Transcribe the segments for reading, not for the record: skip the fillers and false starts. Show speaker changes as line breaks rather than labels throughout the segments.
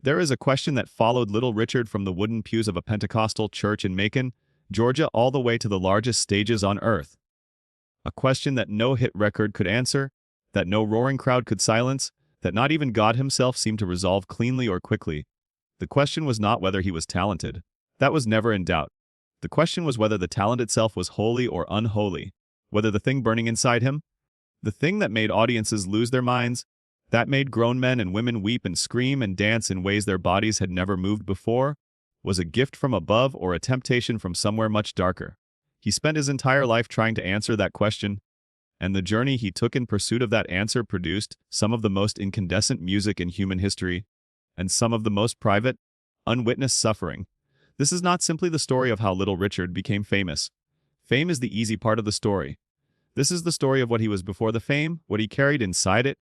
There is a question that followed little Richard from the wooden pews of a Pentecostal church in Macon, Georgia, all the way to the largest stages on earth. A question that no hit record could answer, that no roaring crowd could silence, that not even God himself seemed to resolve cleanly or quickly. The question was not whether he was talented. That was never in doubt. The question was whether the talent itself was holy or unholy, whether the thing burning inside him, the thing that made audiences lose their minds, that made grown men and women weep and scream and dance in ways their bodies had never moved before, was a gift from above or a temptation from somewhere much darker. He spent his entire life trying to answer that question, and the journey he took in pursuit of that answer produced some of the most incandescent music in human history, and some of the most private, unwitnessed suffering. This is not simply the story of how little Richard became famous. Fame is the easy part of the story. This is the story of what he was before the fame, what he carried inside it,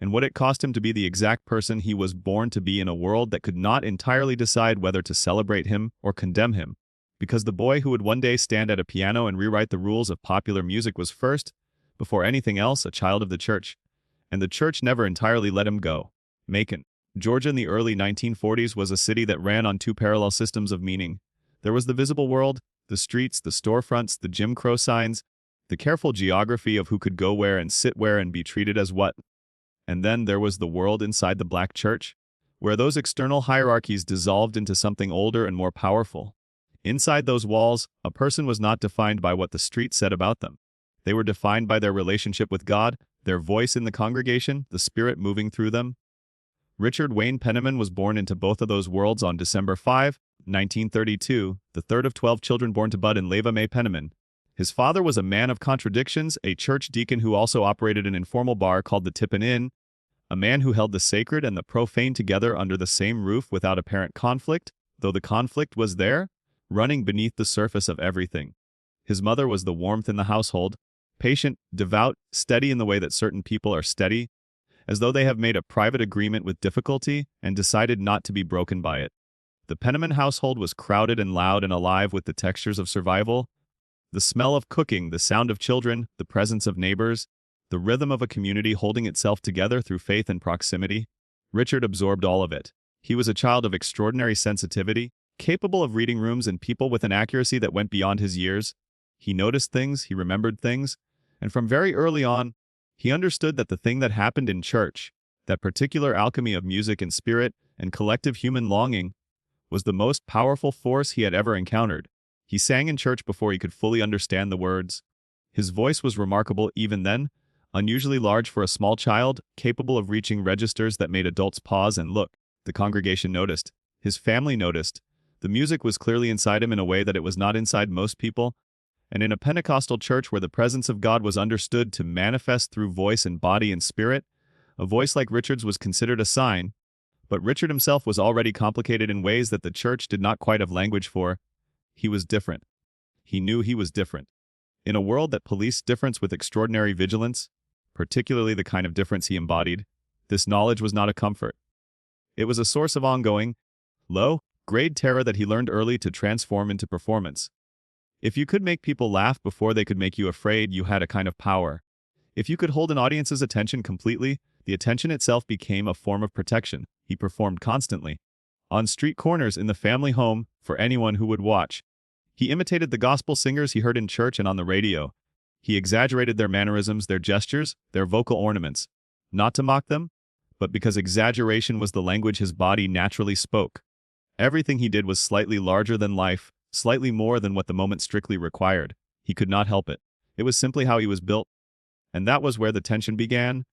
and what it cost him to be the exact person he was born to be in a world that could not entirely decide whether to celebrate him or condemn him. Because the boy who would one day stand at a piano and rewrite the rules of popular music was first, before anything else, a child of the church. And the church never entirely let him go. Macon, Georgia in the early 1940s was a city that ran on two parallel systems of meaning. There was the visible world, the streets, the storefronts, the Jim Crow signs, the careful geography of who could go where and sit where and be treated as what. And then there was the world inside the black church, where those external hierarchies dissolved into something older and more powerful. Inside those walls, a person was not defined by what the street said about them. They were defined by their relationship with God, their voice in the congregation, the Spirit moving through them. Richard Wayne Penniman was born into both of those worlds on December 5, 1932, the third of 12 children born to Bud and Leva Mae Penniman. His father was a man of contradictions, a church deacon who also operated an informal bar called the Tippin' Inn, a man who held the sacred and the profane together under the same roof without apparent conflict, though the conflict was there, running beneath the surface of everything. His mother was the warmth in the household, patient, devout, steady in the way that certain people are steady, as though they have made a private agreement with difficulty and decided not to be broken by it. The Penniman household was crowded and loud and alive with the textures of survival, the smell of cooking, the sound of children, the presence of neighbors, the rhythm of a community holding itself together through faith and proximity. Richard absorbed all of it. He was a child of extraordinary sensitivity, capable of reading rooms and people with an accuracy that went beyond his years. He noticed things, he remembered things, and from very early on, he understood that the thing that happened in church, that particular alchemy of music and spirit and collective human longing, was the most powerful force he had ever encountered. He sang in church before he could fully understand the words. His voice was remarkable even then, unusually large for a small child, capable of reaching registers that made adults pause and look. The congregation noticed. His family noticed. The music was clearly inside him in a way that it was not inside most people, and in a Pentecostal church where the presence of God was understood to manifest through voice and body and spirit, a voice like Richard's was considered a sign, but Richard himself was already complicated in ways that the church did not quite have language for. He was different. He knew he was different. In a world that policed difference with extraordinary vigilance, particularly the kind of difference he embodied, this knowledge was not a comfort. It was a source of ongoing, low-grade terror that he learned early to transform into performance. If you could make people laugh before they could make you afraid, you had a kind of power. If you could hold an audience's attention completely, the attention itself became a form of protection. He performed constantly. On street corners, in the family home, for anyone who would watch. He imitated the gospel singers he heard in church and on the radio. He exaggerated their mannerisms, their gestures, their vocal ornaments. Not to mock them, but because exaggeration was the language his body naturally spoke. Everything he did was slightly larger than life, slightly more than what the moment strictly required. He could not help it. It was simply how he was built. And that was where the tension began,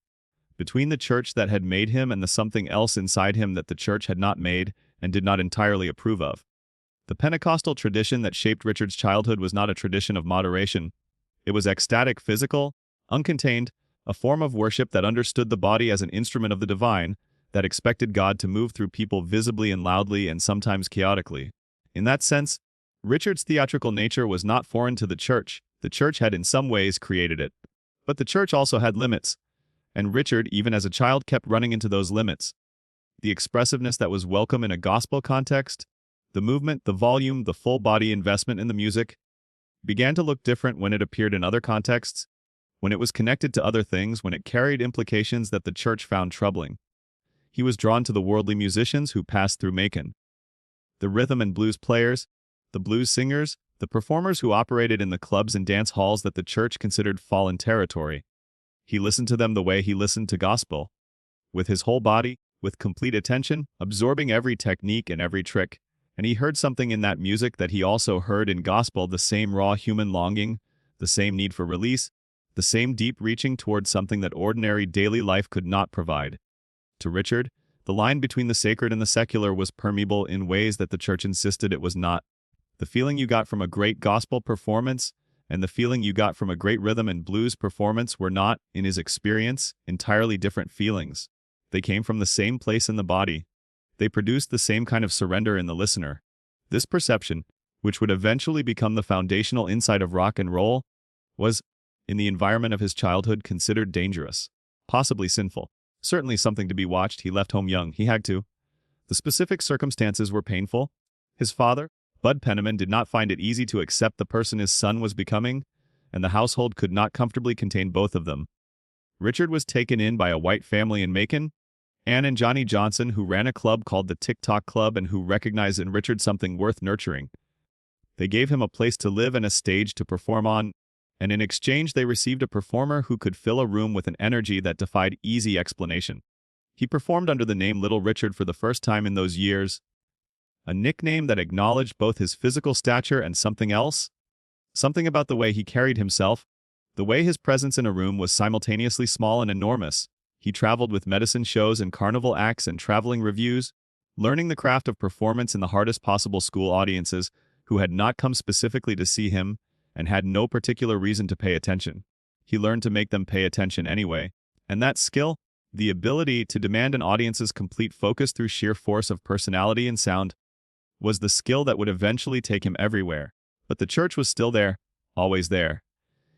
between the church that had made him and the something else inside him that the church had not made and did not entirely approve of. The Pentecostal tradition that shaped Richard's childhood was not a tradition of moderation. It was ecstatic, physical, uncontained, a form of worship that understood the body as an instrument of the divine, that expected God to move through people visibly and loudly and sometimes chaotically. In that sense, Richard's theatrical nature was not foreign to the church. The church had in some ways created it. But the church also had limits, and Richard, even as a child, kept running into those limits. The expressiveness that was welcome in a gospel context, the movement, the volume, the full-body investment in the music, began to look different when it appeared in other contexts, when it was connected to other things, when it carried implications that the church found troubling. He was drawn to the worldly musicians who passed through Macon. The rhythm and blues players, the blues singers, the performers who operated in the clubs and dance halls that the church considered fallen territory. He listened to them the way he listened to gospel, with his whole body, with complete attention, absorbing every technique and every trick. And he heard something in that music that he also heard in gospel, the same raw human longing, the same need for release, the same deep reaching towards something that ordinary daily life could not provide. To Richard, the line between the sacred and the secular was permeable in ways that the church insisted it was not. The feeling you got from a great gospel performance and the feeling you got from a great rhythm and blues performance were not, in his experience, entirely different feelings. They came from the same place in the body. They produced the same kind of surrender in the listener. This perception, which would eventually become the foundational insight of rock and roll, was, in the environment of his childhood, considered dangerous, possibly sinful, certainly something to be watched. He left home young. He had to. The specific circumstances were painful. His father, Bud Penniman, did not find it easy to accept the person his son was becoming, and the household could not comfortably contain both of them. Richard was taken in by a white family in Macon, Ann and Johnny Johnson, who ran a club called the TikTok Club and who recognized in Richard something worth nurturing. They gave him a place to live and a stage to perform on, and in exchange they received a performer who could fill a room with an energy that defied easy explanation. He performed under the name Little Richard for the first time in those years, a nickname that acknowledged both his physical stature and something else, something about the way he carried himself, the way his presence in a room was simultaneously small and enormous. He traveled with medicine shows and carnival acts and traveling reviews, learning the craft of performance in the hardest possible school audiences who had not come specifically to see him and had no particular reason to pay attention. He learned to make them pay attention anyway, and that skill, the ability to demand an audience's complete focus through sheer force of personality and sound, was the skill that would eventually take him everywhere. But the church was still there, always there.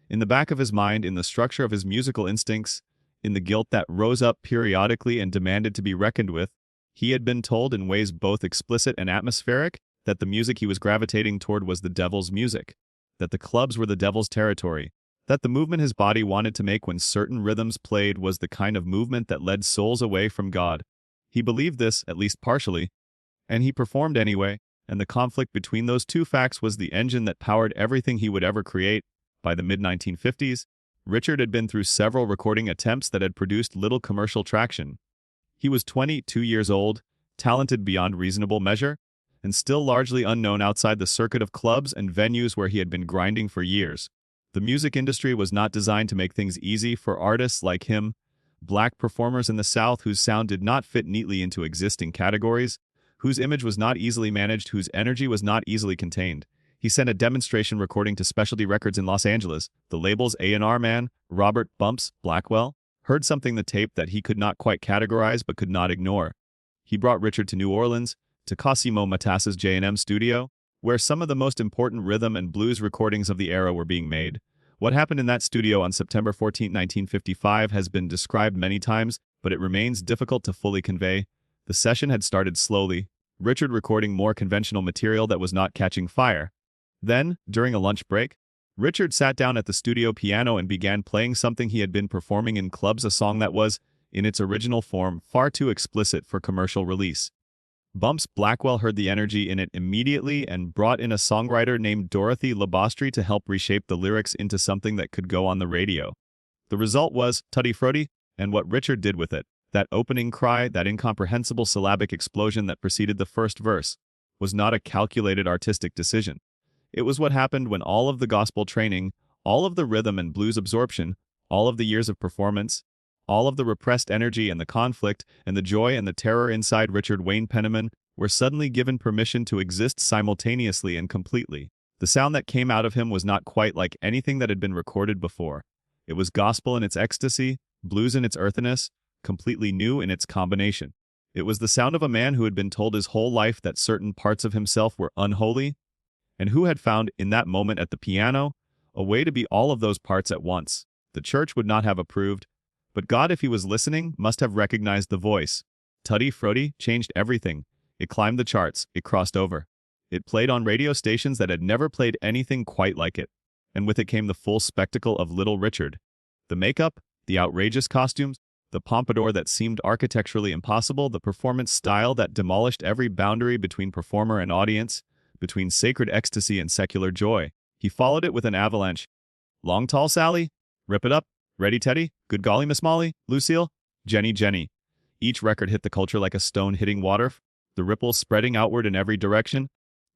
In the back of his mind, in the structure of his musical instincts, in the guilt that rose up periodically and demanded to be reckoned with, he had been told in ways both explicit and atmospheric that the music he was gravitating toward was the devil's music, that the clubs were the devil's territory, that the movement his body wanted to make when certain rhythms played was the kind of movement that led souls away from God. He believed this, at least partially, and he performed anyway, and the conflict between those two facts was the engine that powered everything he would ever create. By the mid-1950s, Richard had been through several recording attempts that had produced little commercial traction. He was 22 years old, talented beyond reasonable measure, and still largely unknown outside the circuit of clubs and venues where he had been grinding for years. The music industry was not designed to make things easy for artists like him, black performers in the South whose sound did not fit neatly into existing categories, whose image was not easily managed, whose energy was not easily contained. He sent a demonstration recording to Specialty Records in Los Angeles. The label's A&R man, Robert "Bumps" Blackwell, heard something in the tape that he could not quite categorize but could not ignore. He brought Richard to New Orleans, to Cosimo Matassa's J&M studio, where some of the most important rhythm and blues recordings of the era were being made. What happened in that studio on September 14, 1955 has been described many times, but it remains difficult to fully convey. The session had started slowly, Richard recording more conventional material that was not catching fire. Then, during a lunch break, Richard sat down at the studio piano and began playing something he had been performing in clubs, a song that was, in its original form, far too explicit for commercial release. Bumps Blackwell heard the energy in it immediately and brought in a songwriter named Dorothy Labostri to help reshape the lyrics into something that could go on the radio. The result was Tutti Frutti, and what Richard did with it, that opening cry, that incomprehensible syllabic explosion that preceded the first verse, was not a calculated artistic decision. It was what happened when all of the gospel training, all of the rhythm and blues absorption, all of the years of performance, all of the repressed energy and the conflict and the joy and the terror inside Richard Wayne Penniman were suddenly given permission to exist simultaneously and completely. The sound that came out of him was not quite like anything that had been recorded before. It was gospel in its ecstasy, blues in its earthiness, completely new in its combination. It was the sound of a man who had been told his whole life that certain parts of himself were unholy, and who had found, in that moment at the piano, a way to be all of those parts at once. The church would not have approved, but God, if he was listening, must have recognized the voice. Tutti Frutti changed everything. It climbed the charts, it crossed over. It played on radio stations that had never played anything quite like it, and with it came the full spectacle of Little Richard. The makeup, the outrageous costumes, The pompadour that seemed architecturally impossible, the performance style that demolished every boundary between performer and audience, between sacred ecstasy and secular joy. He followed it with an avalanche. Long tall Sally? Rip it up. Ready Teddy? Good golly Miss Molly? Lucille? Jenny Jenny. Each record hit the culture like a stone hitting water, the ripples spreading outward in every direction,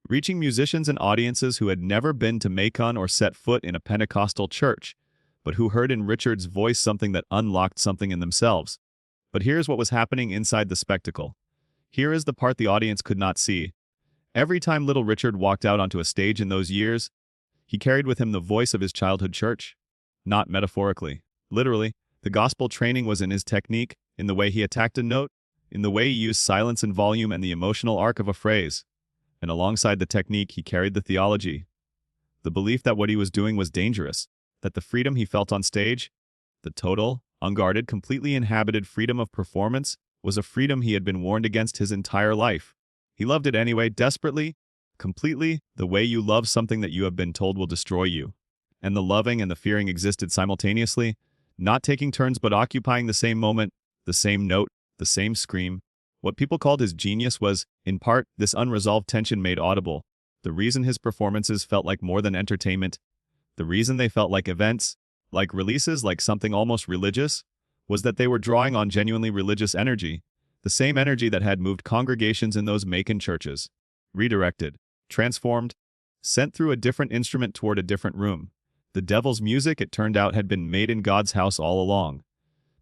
reaching musicians and audiences who had never been to Macon or set foot in a Pentecostal church, but who heard in Richard's voice something that unlocked something in themselves. But here's what was happening inside the spectacle. Here is the part the audience could not see. Every time little Richard walked out onto a stage in those years, he carried with him the voice of his childhood church. Not metaphorically. Literally, the gospel training was in his technique, in the way he attacked a note, in the way he used silence and volume and the emotional arc of a phrase. And alongside the technique, he carried the theology. The belief that what he was doing was dangerous, that the freedom he felt on stage, the total, unguarded, completely inhabited freedom of performance, was a freedom he had been warned against his entire life. He loved it anyway, desperately, completely, the way you love something that you have been told will destroy you. And the loving and the fearing existed simultaneously, not taking turns but occupying the same moment, the same note, the same scream. What people called his genius was, in part, this unresolved tension made audible. The reason his performances felt like more than entertainment, the reason they felt like events, like releases, like something almost religious, was that they were drawing on genuinely religious energy, the same energy that had moved congregations in those Macon churches. Redirected, transformed, sent through a different instrument toward a different room. The devil's music, it turned out, had been made in God's house all along.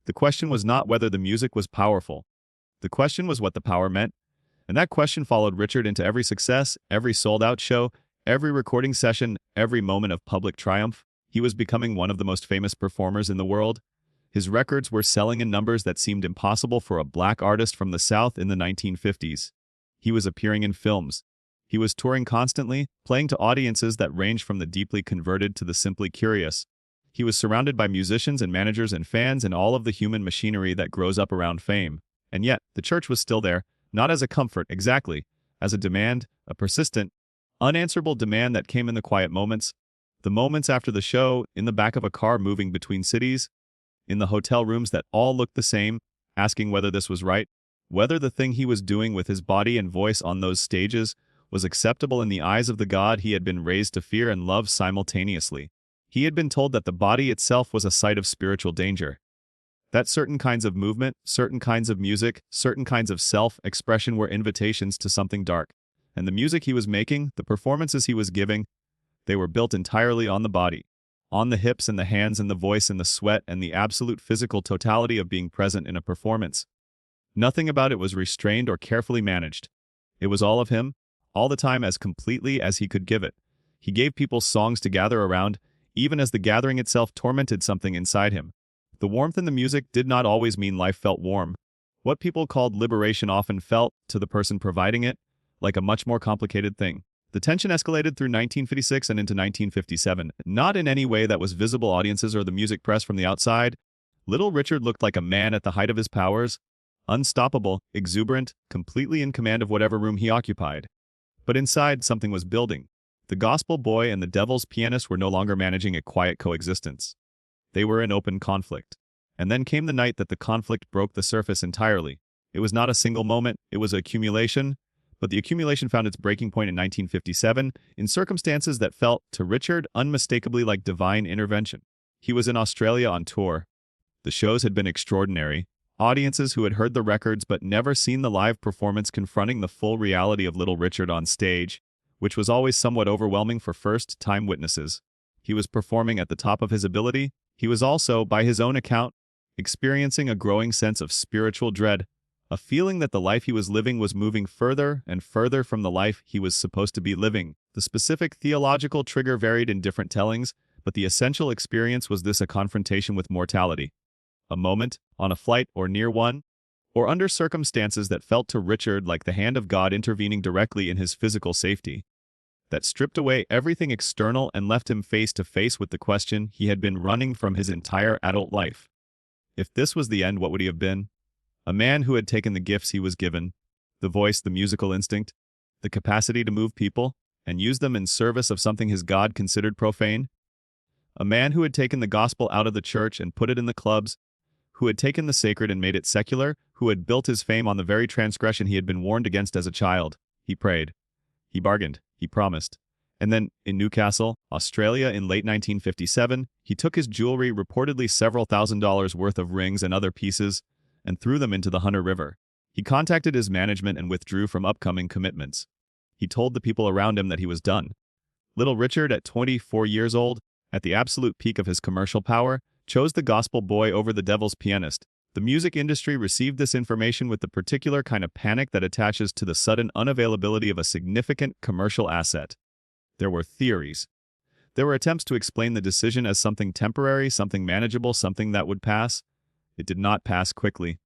The question was not whether the music was powerful. The question was what the power meant. And that question followed Richard into every success, every sold-out show, every recording session, every moment of public triumph. He was becoming one of the most famous performers in the world. His records were selling in numbers that seemed impossible for a black artist from the South in the 1950s. He was appearing in films. He was touring constantly, playing to audiences that ranged from the deeply converted to the simply curious. He was surrounded by musicians and managers and fans and all of the human machinery that grows up around fame. And yet, the church was still there, not as a comfort, exactly, as a demand, a persistent, unanswerable demand that came in the quiet moments. The moments after the show, in the back of a car moving between cities, in the hotel rooms that all looked the same, asking whether this was right, whether the thing he was doing with his body and voice on those stages was acceptable in the eyes of the God he had been raised to fear and love simultaneously. He had been told that the body itself was a site of spiritual danger. That certain kinds of movement, certain kinds of music, certain kinds of self-expression were invitations to something dark. And the music he was making, the performances he was giving, they were built entirely on the body, on the hips and the hands and the voice and the sweat and the absolute physical totality of being present in a performance. Nothing about it was restrained or carefully managed. It was all of him, all the time, as completely as he could give it. He gave people songs to gather around, even as the gathering itself tormented something inside him. The warmth in the music did not always mean life felt warm. What people called liberation often felt, to the person providing it, like a much more complicated thing. The tension escalated through 1956 and into 1957, not in any way that was visible to audiences or the music press from the outside. Little Richard looked like a man at the height of his powers, unstoppable, exuberant, completely in command of whatever room he occupied. But inside, something was building. The gospel boy and the devil's pianist were no longer managing a quiet coexistence. They were in open conflict. And then came the night that the conflict broke the surface entirely. It was not a single moment, it was an accumulation, but the accumulation found its breaking point in 1957, in circumstances that felt, to Richard, unmistakably like divine intervention. He was in Australia on tour. The shows had been extraordinary. Audiences who had heard the records but never seen the live performance confronting the full reality of Little Richard on stage, which was always somewhat overwhelming for first-time witnesses. He was performing at the top of his ability. He was also, by his own account, experiencing a growing sense of spiritual dread, a feeling that the life he was living was moving further and further from the life he was supposed to be living. The specific theological trigger varied in different tellings, but the essential experience was this: a confrontation with mortality. A moment, on a flight or near one, or under circumstances that felt to Richard like the hand of God intervening directly in his physical safety, that stripped away everything external and left him face to face with the question he had been running from his entire adult life. If this was the end, what would he have been? A man who had taken the gifts he was given, the voice, the musical instinct, the capacity to move people, and use them in service of something his God considered profane? A man who had taken the gospel out of the church and put it in the clubs, who had taken the sacred and made it secular, who had built his fame on the very transgression he had been warned against as a child. He prayed. He bargained. He promised. And then, in Newcastle, Australia in late 1957, he took his jewelry, reportedly several $1,000s worth of rings and other pieces, and threw them into the Hunter River. He contacted his management and withdrew from upcoming commitments. He told the people around him that he was done. Little Richard, at 24 years old, at the absolute peak of his commercial power, chose the gospel boy over the devil's pianist. The music industry received this information with the particular kind of panic that attaches to the sudden unavailability of a significant commercial asset. There were theories. There were attempts to explain the decision as something temporary, something manageable, something that would pass. It did not pass quickly.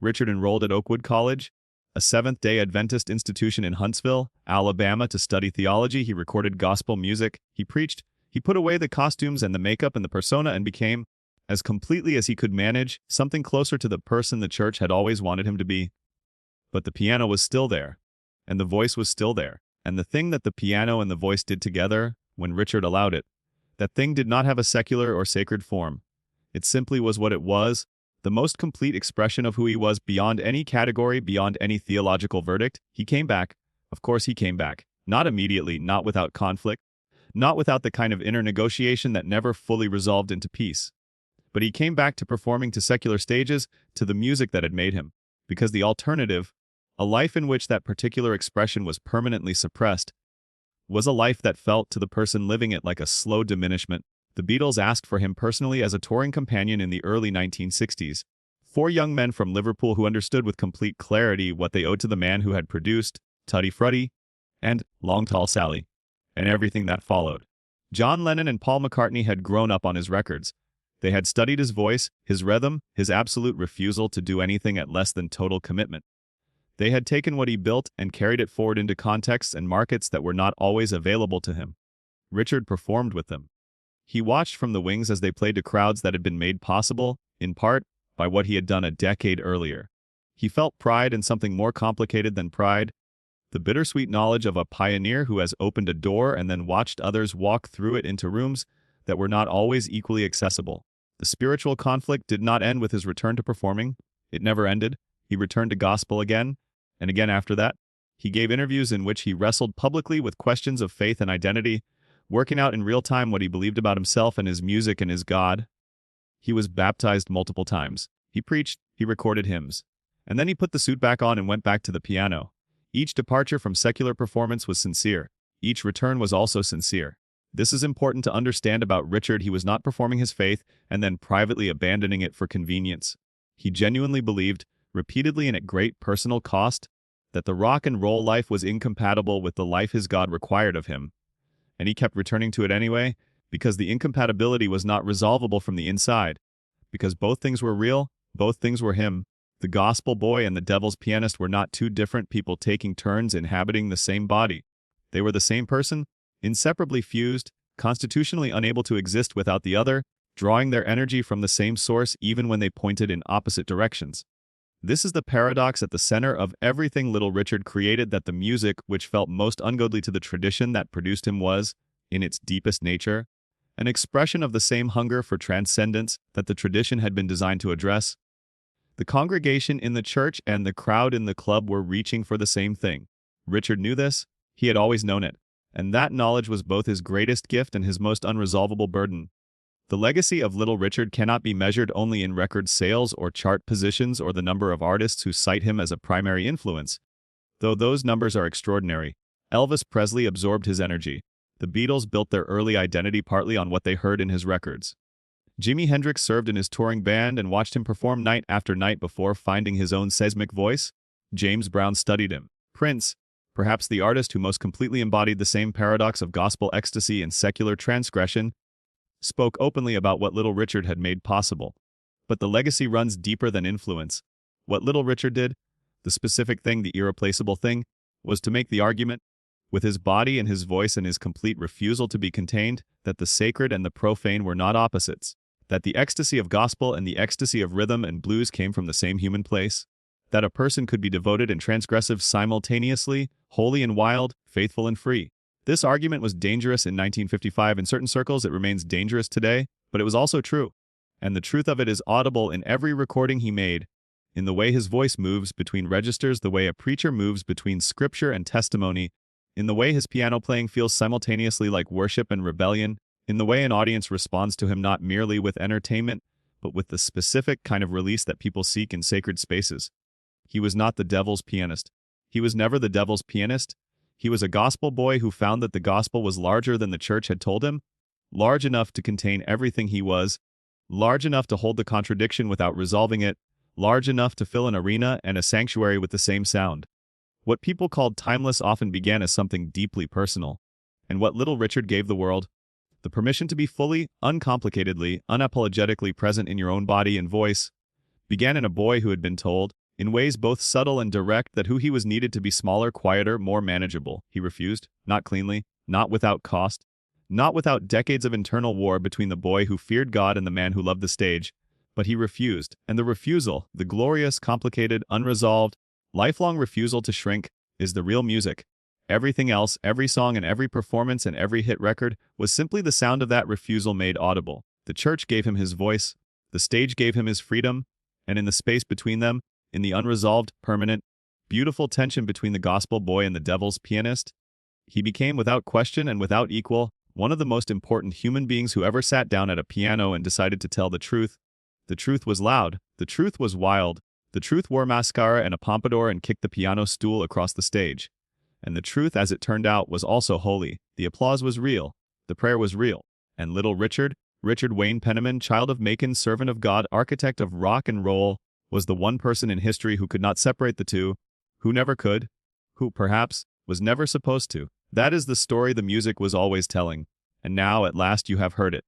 Richard enrolled at Oakwood College, a Seventh-day Adventist institution in Huntsville, Alabama, to study theology. He recorded gospel music. He preached. He put away the costumes and the makeup and the persona and became, as completely as he could manage, something closer to the person the church had always wanted him to be. But the piano was still there, and the voice was still there. And the thing that the piano and the voice did together, when Richard allowed it, that thing did not have a secular or sacred form. It simply was what it was, the most complete expression of who he was beyond any category, beyond any theological verdict. He came back. Of course he came back. Not immediately, not without conflict, not without the kind of inner negotiation that never fully resolved into peace. But he came back to performing to secular stages, to the music that had made him. Because the alternative, a life in which that particular expression was permanently suppressed, was a life that felt to the person living it like a slow diminishment. The Beatles asked for him personally as a touring companion in the early 1960s. 4 young men from Liverpool who understood with complete clarity what they owed to the man who had produced Tutti Frutti and Long Tall Sally, and everything that followed. John Lennon and Paul McCartney had grown up on his records. They had studied his voice, his rhythm, his absolute refusal to do anything at less than total commitment. They had taken what he built and carried it forward into contexts and markets that were not always available to him. Richard performed with them. He watched from the wings as they played to crowds that had been made possible, in part, by what he had done a decade earlier. He felt pride in something more complicated than pride, the bittersweet knowledge of a pioneer who has opened a door and then watched others walk through it into rooms that were not always equally accessible. The spiritual conflict did not end with his return to performing. It never ended. He returned to gospel again, and again after that. He gave interviews in which he wrestled publicly with questions of faith and identity, working out in real time what he believed about himself and his music and his God. He was baptized multiple times. He preached, he recorded hymns. And then he put the suit back on and went back to the piano. Each departure from secular performance was sincere. Each return was also sincere. This is important to understand about Richard. He was not performing his faith and then privately abandoning it for convenience. He genuinely believed, repeatedly and at great personal cost, that the rock and roll life was incompatible with the life his God required of him. And he kept returning to it anyway, because the incompatibility was not resolvable from the inside. Because both things were real, both things were him. The gospel boy and the devil's pianist were not two different people taking turns inhabiting the same body. They were the same person, inseparably fused, constitutionally unable to exist without the other, drawing their energy from the same source even when they pointed in opposite directions. This is the paradox at the center of everything Little Richard created, that the music which felt most ungodly to the tradition that produced him was, in its deepest nature, an expression of the same hunger for transcendence that the tradition had been designed to address. The congregation in the church and the crowd in the club were reaching for the same thing. Richard knew this. He had always known it. And that knowledge was both his greatest gift and his most unresolvable burden. The legacy of Little Richard cannot be measured only in record sales or chart positions or the number of artists who cite him as a primary influence. Though those numbers are extraordinary, Elvis Presley absorbed his energy. The Beatles built their early identity partly on what they heard in his records. Jimi Hendrix served in his touring band and watched him perform night after night before finding his own seismic voice. James Brown studied him. Prince, perhaps the artist who most completely embodied the same paradox of gospel ecstasy and secular transgression, spoke openly about what Little Richard had made possible. But the legacy runs deeper than influence. What Little Richard did, the specific thing, the irreplaceable thing, was to make the argument, with his body and his voice and his complete refusal to be contained, that the sacred and the profane were not opposites, that the ecstasy of gospel and the ecstasy of rhythm and blues came from the same human place, that a person could be devoted and transgressive simultaneously, holy and wild, faithful and free. This argument was dangerous in 1955 in certain circles. It remains dangerous today, but it was also true. And the truth of it is audible in every recording he made, in the way his voice moves between registers, the way a preacher moves between scripture and testimony, in the way his piano playing feels simultaneously like worship and rebellion, in the way an audience responds to him not merely with entertainment, but with the specific kind of release that people seek in sacred spaces. He was not the devil's pianist. He was never the devil's pianist. He was a gospel boy who found that the gospel was larger than the church had told him, large enough to contain everything he was, large enough to hold the contradiction without resolving it, large enough to fill an arena and a sanctuary with the same sound. What people called timeless often began as something deeply personal. And what little Richard gave the world, the permission to be fully, uncomplicatedly, unapologetically present in your own body and voice, began in a boy who had been told, in ways both subtle and direct, that who he was needed to be smaller, quieter, more manageable. He refused, not cleanly, not without cost, not without decades of internal war between the boy who feared God and the man who loved the stage, but he refused, and the refusal, the glorious, complicated, unresolved, lifelong refusal to shrink, is the real music. Everything else, every song and every performance and every hit record, was simply the sound of that refusal made audible. The church gave him his voice, the stage gave him his freedom, and in the space between them, in the unresolved, permanent, beautiful tension between the gospel boy and the devil's pianist, he became without question and without equal one of the most important human beings who ever sat down at a piano and decided to tell the truth. The truth was loud, the truth was wild, the truth wore mascara and a pompadour and kicked the piano stool across the stage. And the truth, as it turned out, was also holy. The applause was real, the prayer was real. And little Richard, Richard Wayne Penniman, child of Macon, servant of God, architect of rock and roll, was the one person in history who could not separate the two, who never could, who, perhaps, was never supposed to. That is the story the music was always telling. And now, at last, you have heard it.